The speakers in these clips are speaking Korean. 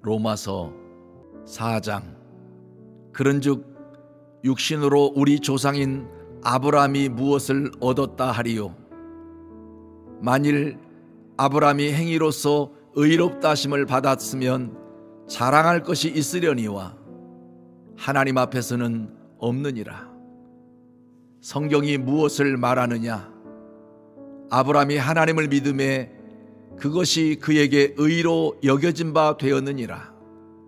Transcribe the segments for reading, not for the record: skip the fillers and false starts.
로마서 4장. 그런즉 육신으로 우리 조상인 아브라함이 무엇을 얻었다 하리요? 만일 아브라함이 행위로서 의롭다 하심을 받았으면 자랑할 것이 있으려니와 하나님 앞에서는 없느니라. 성경이 무엇을 말하느냐? 아브라함이 하나님을 믿음에 그것이 그에게 의로 여겨진 바 되었느니라.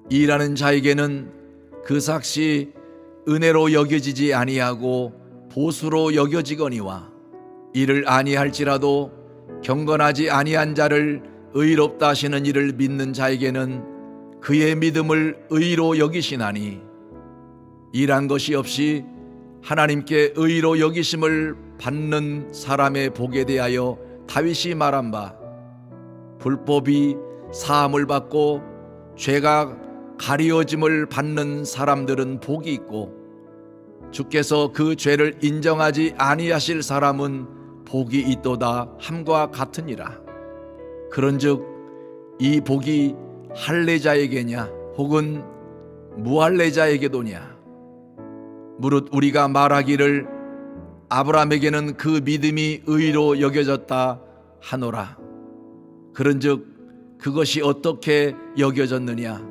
일하는 자에게는 그 삭시 은혜로 여겨지지 아니하고 보수로 여겨지거니와 이를 아니할지라도 경건하지 아니한 자를 의롭다 하시는 이를 믿는 자에게는 그의 믿음을 의로 여기시나니, 일한 것이 없이 하나님께 의로 여기심을 받는 사람의 복에 대하여 다윗이 말한 바, 불법이 사함을 받고 죄가 가리워짐을 받는 사람들은 복이 있고 주께서 그 죄를 인정하지 아니하실 사람은 복이 있도다 함과 같으니라. 그런즉 이 복이 할례자에게냐 혹은 무할례자에게도냐? 무릇 우리가 말하기를 아브라함에게는 그 믿음이 의로 여겨졌다 하노라. 그런즉 그것이 어떻게 여겨졌느냐?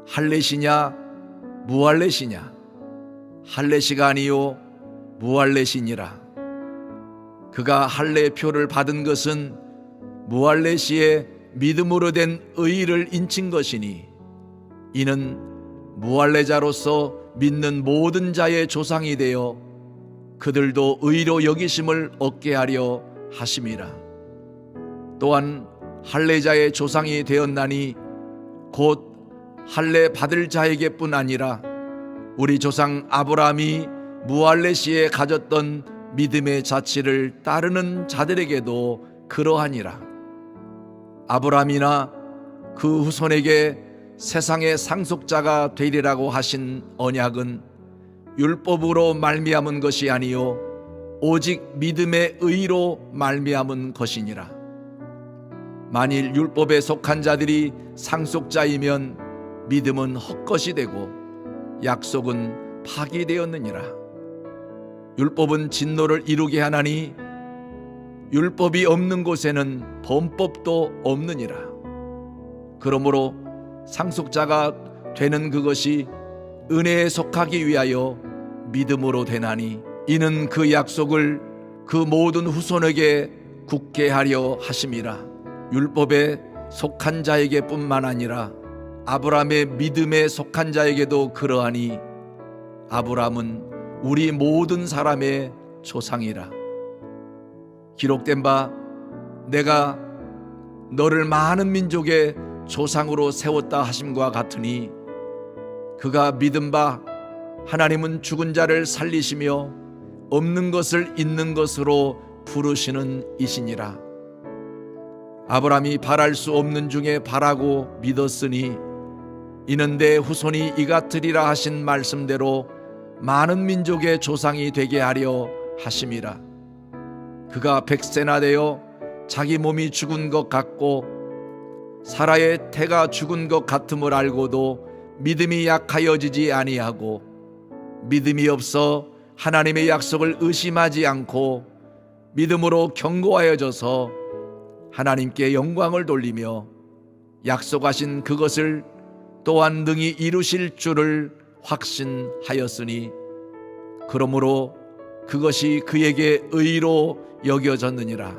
할례시냐 무할례시냐? 할례시가 아니요 무할례시니라. 그가 할례표를 받은 것은 무할례시의 믿음으로 된 의를 인친 것이니, 이는 무할례자로서 믿는 모든 자의 조상이 되어 그들도 의로 여기심을 얻게 하려 하심이라. 또한 할례자의 조상이 되었나니 곧 할례 받을 자에게뿐 아니라 우리 조상 아브라함이 무할례시에 가졌던 믿음의 자취를 따르는 자들에게도 그러하니라. 아브라함이나 그 후손에게 세상의 상속자가 되리라고 하신 언약은 율법으로 말미암은 것이 아니요 오직 믿음의 의로 말미암은 것이니라. 만일 율법에 속한 자들이 상속자이면 믿음은 헛것이 되고 약속은 파기되었느니라. 율법은 진노를 이루게 하나니 율법이 없는 곳에는 범법도 없느니라. 그러므로 상속자가 되는 그것이 은혜에 속하기 위하여 믿음으로 되나니, 이는 그 약속을 그 모든 후손에게 굳게 하려 하심이라. 율법에 속한 자에게 뿐만 아니라 아브라함의 믿음에 속한 자에게도 그러하니, 아브라함은 우리 모든 사람의 조상이라. 기록된 바 내가 너를 많은 민족의 조상으로 세웠다 하심과 같으니, 그가 믿은 바 하나님은 죽은 자를 살리시며 없는 것을 있는 것으로 부르시는 이시니라. 아브라함이 바랄 수 없는 중에 바라고 믿었으니 이는 내 후손이 이같으리라 하신 말씀대로 많은 민족의 조상이 되게 하려 하심이라. 그가 100세나 되어 자기 몸이 죽은 것 같고 사라의 태가 죽은 것 같음을 알고도 믿음이 약하여지지 아니하고 믿음이 없어 하나님의 약속을 의심하지 않고 믿음으로 견고하여져서 하나님께 영광을 돌리며 약속하신 그것을 또한 능히 이루실 줄을 확신하였으니, 그러므로 그것이 그에게 의로 여겨졌느니라.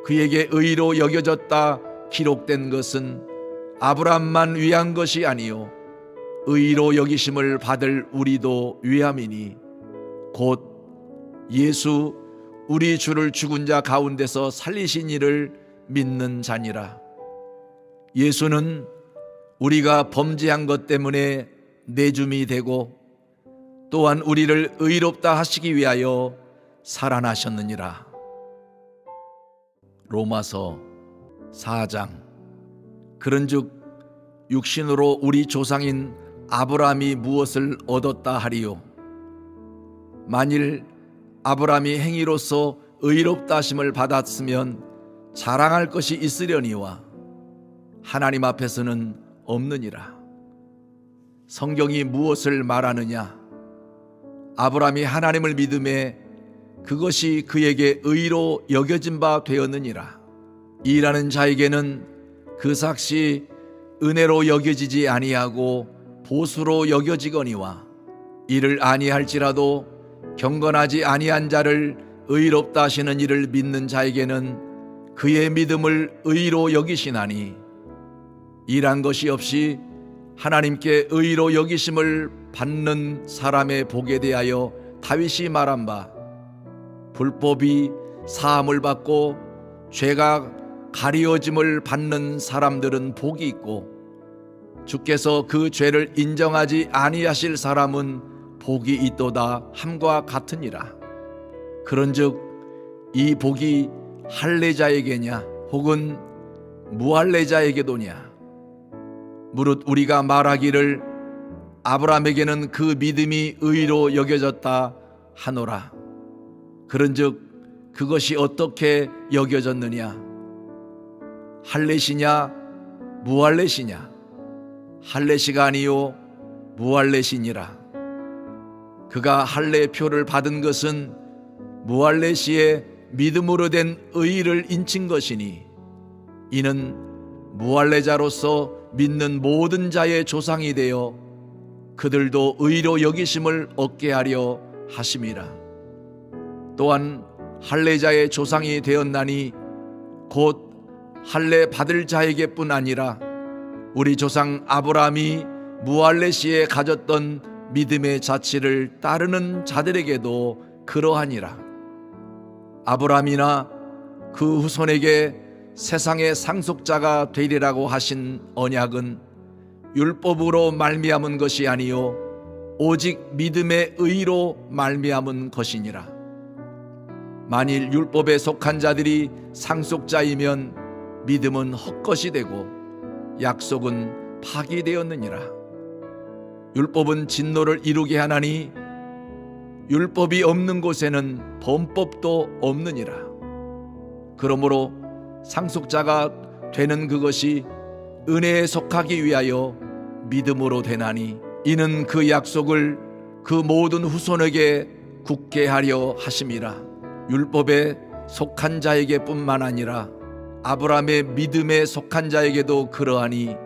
그에게 의로 여겨졌다 기록된 것은 아브라함만 위한 것이 아니요 의로 여기심을 받을 우리도 위함이니, 곧 예수 우리 주를 죽은 자 가운데서 살리신 이를 믿는 자니라. 예수는 우리가 범죄한 것 때문에 내줌이 되고 또한 우리를 의롭다 하시기 위하여 살아나셨느니라. 로마서 4장. 그런즉 육신으로 우리 조상인 아브라함이 무엇을 얻었다 하리요? 만일 아브라함이 행위로서 의롭다 하심을 받았으면 자랑할 것이 있으려니와 하나님 앞에서는 없느니라. 성경이 무엇을 말하느냐? 아브라함이 하나님을 믿음에 그것이 그에게 의로 여겨진 바 되었느니라. 일하는 자에게는 그 삭시 은혜로 여겨지지 아니하고 보수로 여겨지거니와, 이를 아니할지라도 경건하지 아니한 자를 의롭다 하시는 이를 믿는 자에게는 그의 믿음을 의로 여기시나니, 일한 것이 없이 하나님께 의로 여기심을 받는 사람의 복에 대하여 다윗이 말한 바, 불법이 사함을 받고 죄가 가리워짐을 받는 사람들은 복이 있고, 주께서 그 죄를 인정하지 아니하실 사람은 복이 있도다 함과 같으니라. 그런즉 이 복이 할례자에게냐 혹은 무할례자에게도냐? 무릇 우리가 말하기를 아브라함에게는 그 믿음이 의로 여겨졌다 하노라. 그런즉 그것이 어떻게 여겨졌느냐? 할례시냐 무할례시냐? 할례시가 아니요 무할례시니라. 그가 할례표를 받은 것은 무할례시의 믿음으로 된 의를 인친 것이니, 이는 무할례자로서 믿는 모든 자의 조상이 되어 그들도 의로 여기심을 얻게 하려 하심이라. 또한 할례자의 조상이 되었나니 곧 할례 받을 자에게뿐 아니라 우리 조상 아브라함이 무할례시에 가졌던 믿음의 자취를 따르는 자들에게도 그러하니라. 아브라함이나 그 후손에게 세상의 상속자가 되리라고 하신 언약은 율법으로 말미암은 것이 아니요 오직 믿음의 의로 말미암은 것이니라. 만일 율법에 속한 자들이 상속자이면 믿음은 헛것이 되고 약속은 파기되었느니라. 율법은 진노를 이루게 하나니 율법이 없는 곳에는 범법도 없느니라. 그러므로 상속자가 되는 그것이 은혜에 속하기 위하여 믿음으로 되나니, 이는 그 약속을 그 모든 후손에게 굳게 하려 하심이라. 율법에 속한 자에게 뿐만 아니라 아브라함의 믿음에 속한 자에게도 그러하니,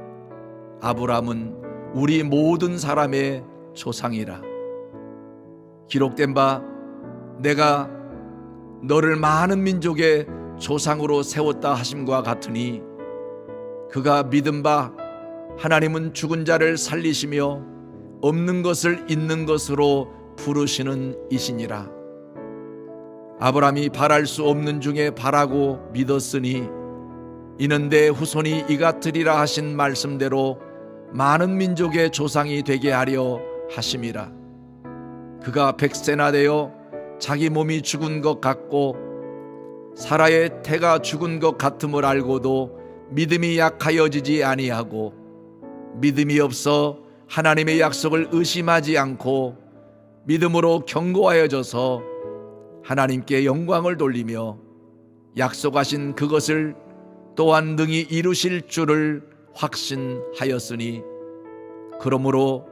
아브라함은 우리 모든 사람의 조상이라. 기록된 바 내가 너를 많은 민족의 조상으로 세웠다 하심과 같으니, 그가 믿은 바 하나님은 죽은 자를 살리시며 없는 것을 있는 것으로 부르시는 이시니라. 아브라함이 바랄 수 없는 중에 바라고 믿었으니, 이는 내 후손이 이같으리라 하신 말씀대로 많은 민족의 조상이 되게 하려 하심이라. 그가 100세나 되어 자기 몸이 죽은 것 같고 사라의 태가 죽은 것 같음을 알고도 믿음이 약하여지지 아니하고, 믿음이 없어 하나님의 약속을 의심하지 않고 믿음으로 견고하여져서 하나님께 영광을 돌리며 약속하신 그것을 또한 능히 이루실 줄을 확신하였으니, 그러므로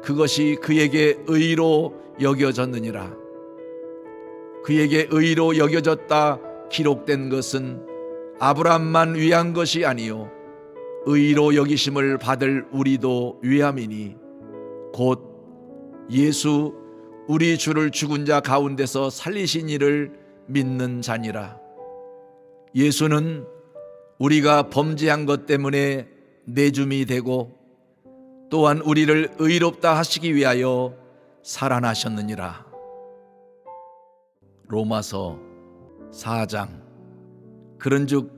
그것이 그에게 의로 여겨졌느니라. 그에게 의로 여겨졌다 기록된 것은 아브라함만 위한 것이 아니요 의로 여기심을 받을 우리도 위함이니, 곧 예수 우리 주를 죽은 자 가운데서 살리신 이를 믿는 자니라. 예수는 우리가 범죄한 것 때문에 내줌이 되고 또한 우리를 의롭다 하시기 위하여 살아나셨느니라. 로마서 4장. 그런즉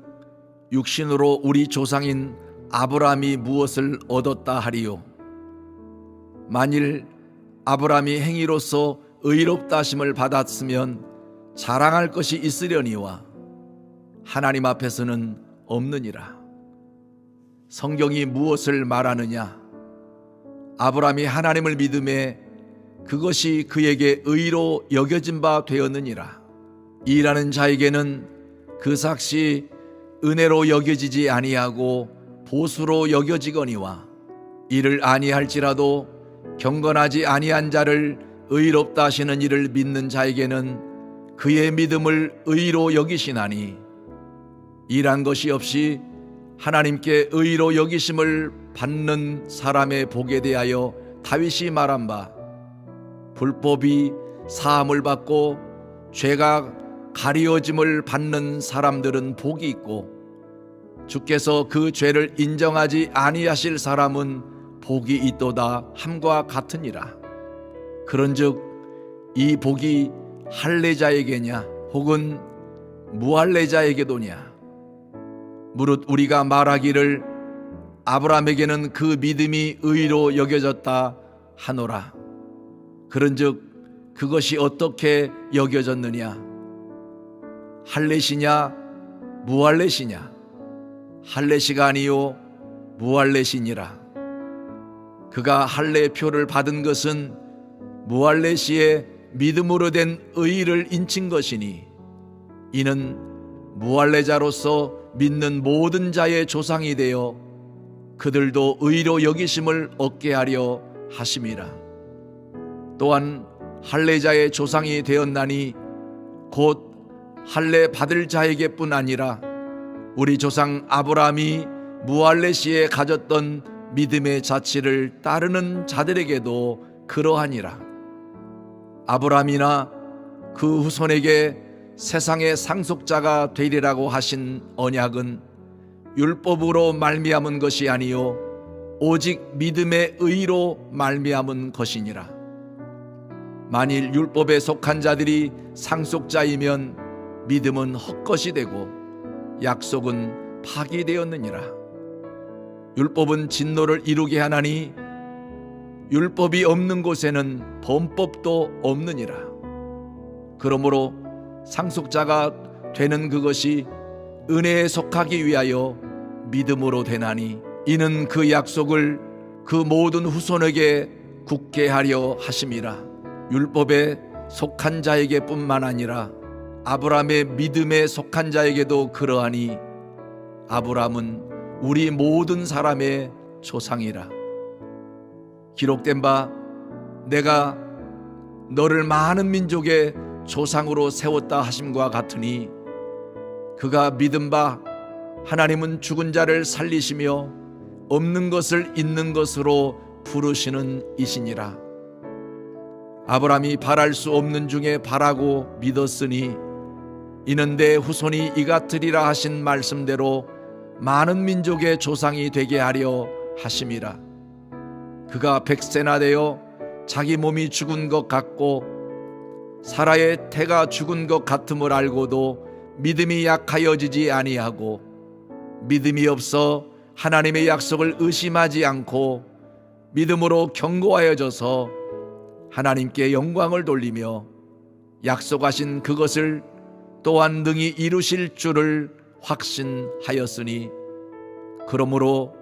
육신으로 우리 조상인 아브라함이 무엇을 얻었다 하리요? 만일 아브라함이 행위로서 의롭다 하심을 받았으면 자랑할 것이 있으려니와 하나님 앞에서는 없느니라. 성경이 무엇을 말하느냐? 아브라함이 하나님을 믿음에 그것이 그에게 의로 여겨진 바 되었느니라. 일하는 자에게는 그 삭시 은혜로 여겨지지 아니하고 보수로 여겨지거니와 이를 아니할지라도 경건하지 아니한 자를 의롭다 하시는 이를 믿는 자에게는 그의 믿음을 의로 여기시나니 일한 것이 없이 하나님께 의로 여기심을 받는 사람의 복에 대하여 다윗이 말한 바 불법이 사함을 받고 죄가 가리워짐을 받는 사람들은 복이 있고 주께서 그 죄를 인정하지 아니하실 사람은 복이 있도다 함과 같으니라. 그런즉 이 복이 할례자에게냐 혹은 무할례자에게도냐? 무릇 우리가 말하기를 아브라함에게는 그 믿음이 의로 여겨졌다 하노라. 그런즉 그것이 어떻게 여겨졌느냐? 할례시냐 무할례시냐? 할례시가 아니요 무할례시니라. 그가 할례표를 받은 것은 무할례시의 믿음으로 된 의를 인친 것이니 이는 무할례자로서 믿는 모든 자의 조상이 되어 그들도 의로 여기심을 얻게 하려 하심이라. 또한 할례자의 조상이 되었나니 곧 할례 받을 자에게뿐 아니라 우리 조상 아브라함이 무할례시에 가졌던 믿음의 자취를 따르는 자들에게도 그러하니라. 아브라함이나 그 후손에게 세상의 상속자가 되리라고 하신 언약은 율법으로 말미암은 것이 아니요 오직 믿음의 의로 말미암은 것이니라. 만일 율법에 속한 자들이 상속자이면 믿음은 헛것이 되고 약속은 파기되었느니라. 율법은 진노를 이루게 하나니 율법이 없는 곳에는 범법도 없느니라. 그러므로 상속자가 되는 그것이 은혜에 속하기 위하여 믿음으로 되나니 이는 그 약속을 그 모든 후손에게 굳게 하려 하심이라. 율법에 속한 자에게뿐만 아니라 아브라함의 믿음에 속한 자에게도 그러하니 아브라함은 우리 모든 사람의 조상이라. 기록된 바 내가 너를 많은 민족의 조상으로 세웠다 하심과 같으니 그가 믿은 바 하나님은 죽은 자를 살리시며 없는 것을 있는 것으로 부르시는 이시니라. 아브라함이 바랄 수 없는 중에 바라고 믿었으니 이는 내 후손이 이같으리라 하신 말씀대로 많은 민족의 조상이 되게 하려 하심이라. 그가 100세나 되어 자기 몸이 죽은 것 같고 사라의 태가 죽은 것 같음을 알고도 믿음이 약하여지지 아니하고 믿음이 없어 하나님의 약속을 의심하지 않고 믿음으로 견고하여져서 하나님께 영광을 돌리며 약속하신 그것을 또한 능히 이루실 줄을 확신하였으니 그러므로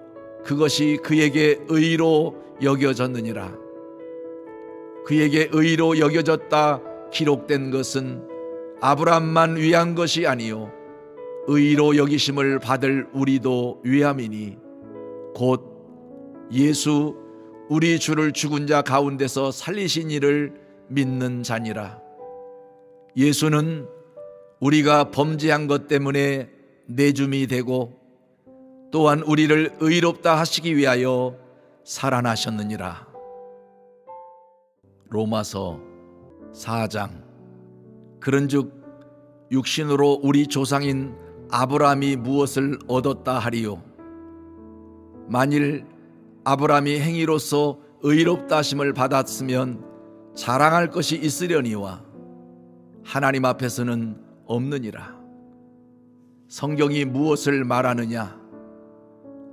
그것이 그에게 의로 여겨졌느니라. 그에게 의로 여겨졌다 기록된 것은 아브라함만 위한 것이 아니요 의로 여기심을 받을 우리도 위함이니 곧 예수 우리 주를 죽은 자 가운데서 살리신 이를 믿는 자니라. 예수는 우리가 범죄한 것 때문에 내줌이 되고 또한 우리를 의롭다 하시기 위하여 살아나셨느니라. 로마서 4장. 그런즉 육신으로 우리 조상인 아브라함이 무엇을 얻었다 하리요? 만일 아브라함이 행위로서 의롭다 하심을 받았으면 자랑할 것이 있으려니와 하나님 앞에서는 없느니라. 성경이 무엇을 말하느냐?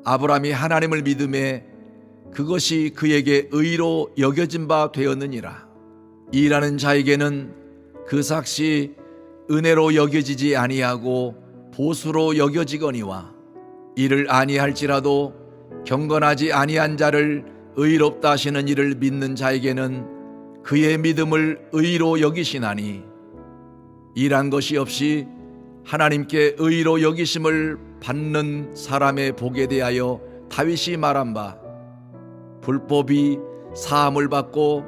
아브라함이 하나님을 믿음에 그것이 그에게 의로 여겨진 바 되었느니라. 일하는 자에게는 그 삭시 은혜로 여겨지지 아니하고 보수로 여겨지거니와 이를 아니할지라도 경건하지 아니한 자를 의롭다 하시는 이를 믿는 자에게는 그의 믿음을 의로 여기시나니 일한 것이 없이 하나님께 의로 여기심을 받는 사람의 복에 대하여 다윗이 말한 바 불법이 사함을 받고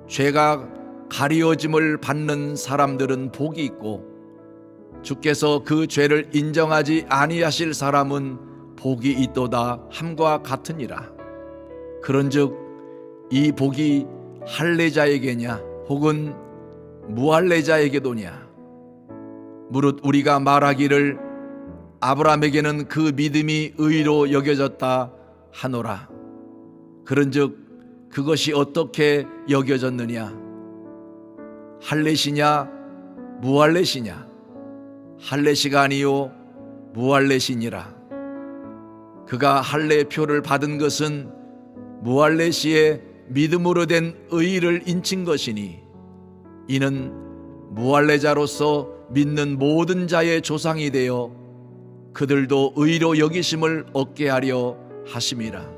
죄가 가리워짐을 받는 사람들은 복이 있고 주께서 그 죄를 인정하지 아니하실 사람은 복이 있도다 함과 같으니라. 그런즉 이 복이 할례자에게냐 혹은 무할례자에게도냐? 무릇 우리가 말하기를 아브라함에게는 그 믿음이 의로 여겨졌다 하노라. 그런즉 그것이 어떻게 여겨졌느냐? 할례시냐 무할례시냐? 할례시가 아니요 무할례시니라. 그가 할례표를 받은 것은 무할례시의 믿음으로 된 의를 인친 것이니 이는 무할례자로서 믿는 모든 자의 조상이 되어 그들도 의로 여기심을 얻게 하려 하심이라.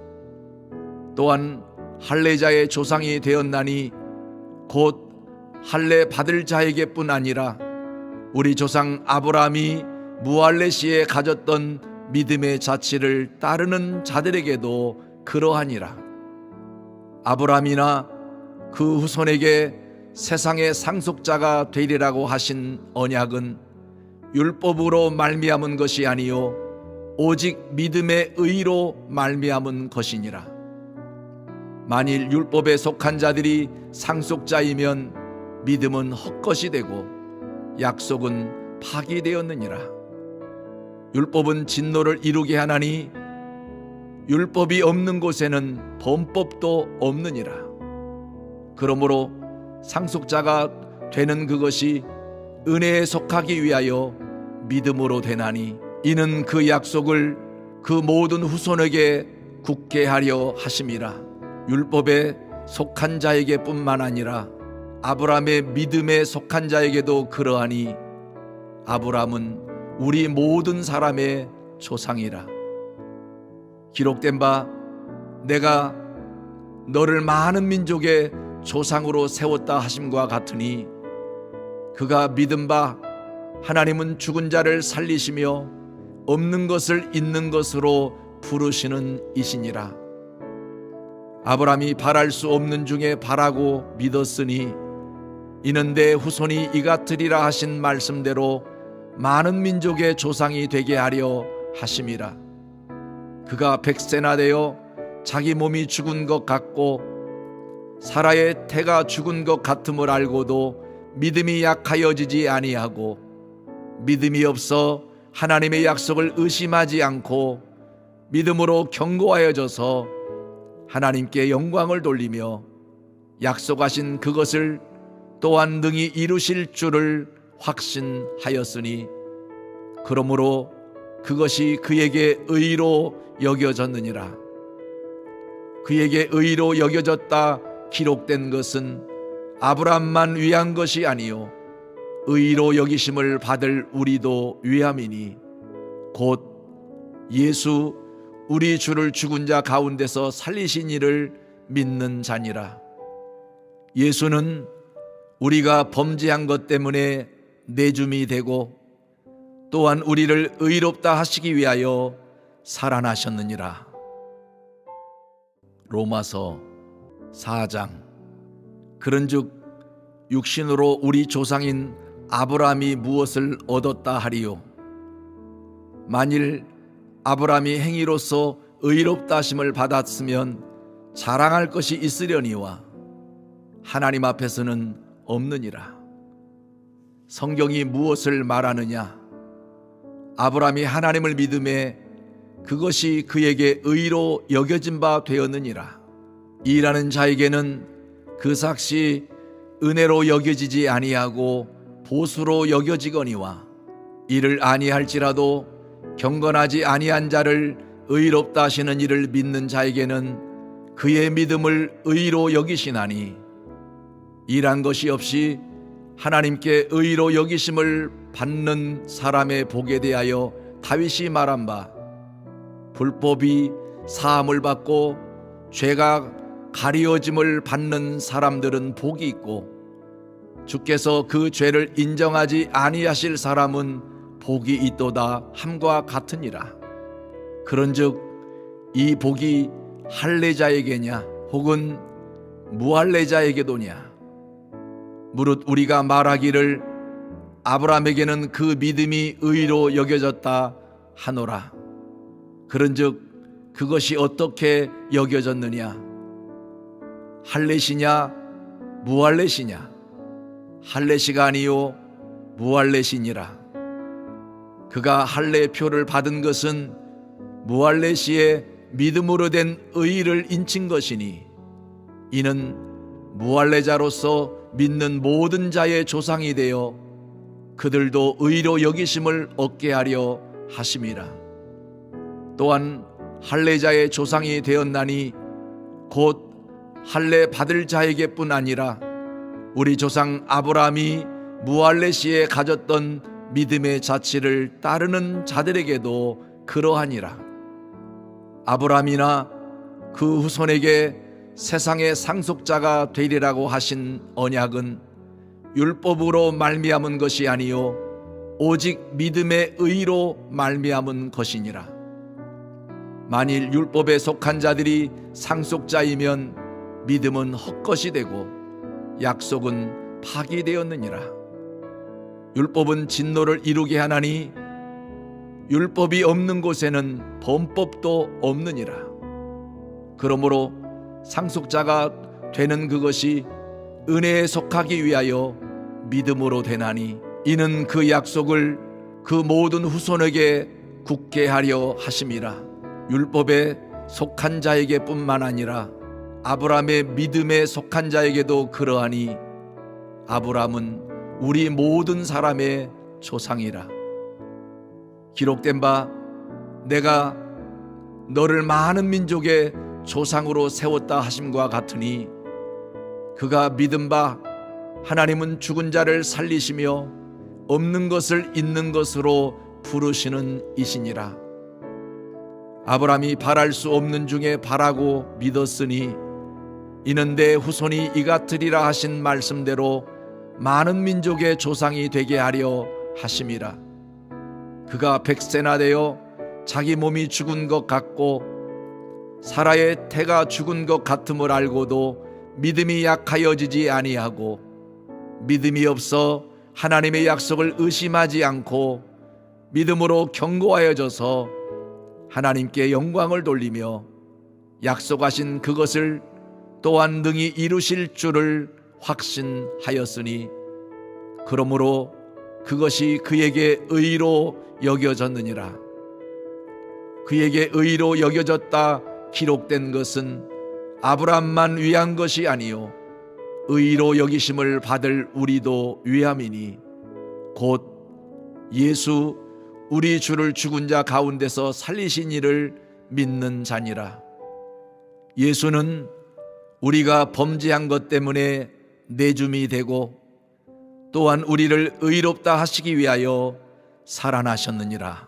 또한 할례자의 조상이 되었나니 곧 할례 받을 자에게뿐 아니라 우리 조상 아브라함이 무할례시에 가졌던 믿음의 자취를 따르는 자들에게도 그러하니라. 아브라함이나 그 후손에게 세상의 상속자가 되리라고 하신 언약은 율법으로 말미암은 것이 아니요 오직 믿음의 의로 말미암은 것이니라. 만일 율법에 속한 자들이 상속자이면 믿음은 헛것이 되고 약속은 파기되었느니라. 율법은 진노를 이루게 하나니 율법이 없는 곳에는 범법도 없느니라. 그러므로 상속자가 되는 그것이 은혜에 속하기 위하여 믿음으로 되나니 이는 그 약속을 그 모든 후손에게 굳게 하려 하심이라. 율법에 속한 자에게 뿐만 아니라 아브라함의 믿음에 속한 자에게도 그러하니 아브라함은 우리 모든 사람의 조상이라. 기록된 바 내가 너를 많은 민족의 조상으로 세웠다 하심과 같으니 그가 믿은 바 하나님은 죽은 자를 살리시며 없는 것을 있는 것으로 부르시는 이시니라. 아브라함이 바랄 수 없는 중에 바라고 믿었으니 이는 내 후손이 이같으리라 하신 말씀대로 많은 민족의 조상이 되게 하려 하심이라. 그가 100세나 되어 자기 몸이 죽은 것 같고 사라의 태가 죽은 것 같음을 알고도 믿음이 약하여지지 아니하고 믿음이 없어 하나님의 약속을 의심하지 않고 믿음으로 견고하여져서 하나님께 영광을 돌리며 약속하신 그것을 또한 능히 이루실 줄을 확신하였으니 그러므로 그것이 그에게 의로 여겨졌느니라. 그에게 의로 여겨졌다 기록된 것은 아브라함만 위한 것이 아니요 의로 여기심을 받을 우리도 위함이니 곧 예수 우리 주를 죽은 자 가운데서 살리신 이를 믿는 자니라. 예수는 우리가 범죄한 것 때문에 내줌이 되고 또한 우리를 의롭다 하시기 위하여 살아나셨느니라. 로마서 4장. 그런즉 육신으로 우리 조상인 아브라함이 무엇을 얻었다 하리요? 만일 아브라함이 행위로서 의롭다 하심을 받았으면 자랑할 것이 있으려니와 하나님 앞에서는 없느니라. 성경이 무엇을 말하느냐? 아브라함이 하나님을 믿음에 그것이 그에게 의로 여겨진 바 되었느니라. 일하는 자에게는 그 삭시 은혜로 여겨지지 아니하고 보수로 여겨지거니와 이를 아니할지라도 경건하지 아니한 자를 의롭다 하시는 이를 믿는 자에게는 그의 믿음을 의로 여기시나니 일한 것이 없이 하나님께 의로 여기심을 받는 사람의 복에 대하여 다윗이 말한 바 불법이 사함을 받고 죄가 가리워짐을 받는 사람들은 복이 있고 주께서 그 죄를 인정하지 아니하실 사람은 복이 있도다 함과 같으니라. 그런즉 이 복이 할례자에게냐 혹은 무할례자에게도냐? 무릇 우리가 말하기를 아브라함에게는 그 믿음이 의로 여겨졌다 하노라. 그런즉 그것이 어떻게 여겨졌느냐? 할례시냐 무할례시냐? 할례시가 아니요 무할례시니라. 그가 할례표를 받은 것은 무할례시의 믿음으로 된 의를 인친 것이니 이는 무할례자로서 믿는 모든 자의 조상이 되어 그들도 의로 여기심을 얻게 하려 하심이라. 또한 할례자의 조상이 되었나니 곧 할례 받을 자에게뿐 아니라 우리 조상 아브라함이 무할례시에 가졌던 믿음의 자취를 따르는 자들에게도 그러하니라. 아브라함이나 그 후손에게 세상의 상속자가 되리라고 하신 언약은 율법으로 말미암은 것이 아니요 오직 믿음의 의로 말미암은 것이니라. 만일 율법에 속한 자들이 상속자이면 믿음은 헛것이 되고 약속은 파기되었느니라. 율법은 진노를 이루게 하나니 율법이 없는 곳에는 범법도 없느니라. 그러므로 상속자가 되는 그것이 은혜에 속하기 위하여 믿음으로 되나니 이는 그 약속을 그 모든 후손에게 굳게 하려 하심이라. 율법에 속한 자에게 뿐만 아니라 아브라함의 믿음에 속한 자에게도 그러하니 아브라함은 우리 모든 사람의 조상이라. 기록된 바 내가 너를 많은 민족의 조상으로 세웠다 하심과 같으니 그가 믿은 바 하나님은 죽은 자를 살리시며 없는 것을 있는 것으로 부르시는 이시니라. 아브라함이 바랄 수 없는 중에 바라고 믿었으니 이는 내 후손이 이같으리라 하신 말씀대로 많은 민족의 조상이 되게 하려 하심이라. 그가 100세나 되어 자기 몸이 죽은 것 같고 사라의 태가 죽은 것 같음을 알고도 믿음이 약하여지지 아니하고 믿음이 없어 하나님의 약속을 의심하지 않고 믿음으로 견고하여져서 하나님께 영광을 돌리며 약속하신 그것을 또한 능히 이루실 줄을 확신하였으니 그러므로 그것이 그에게 의로 여겨졌느니라. 그에게 의로 여겨졌다 기록된 것은 아브라함만 위한 것이 아니요 의로 여기심을 받을 우리도 위함이니 곧 예수 우리 주를 죽은 자 가운데서 살리신 이를 믿는 자니라. 예수는 우리가 범죄한 것 때문에 내줌이 되고 또한 우리를 의롭다 하시기 위하여 살아나셨느니라.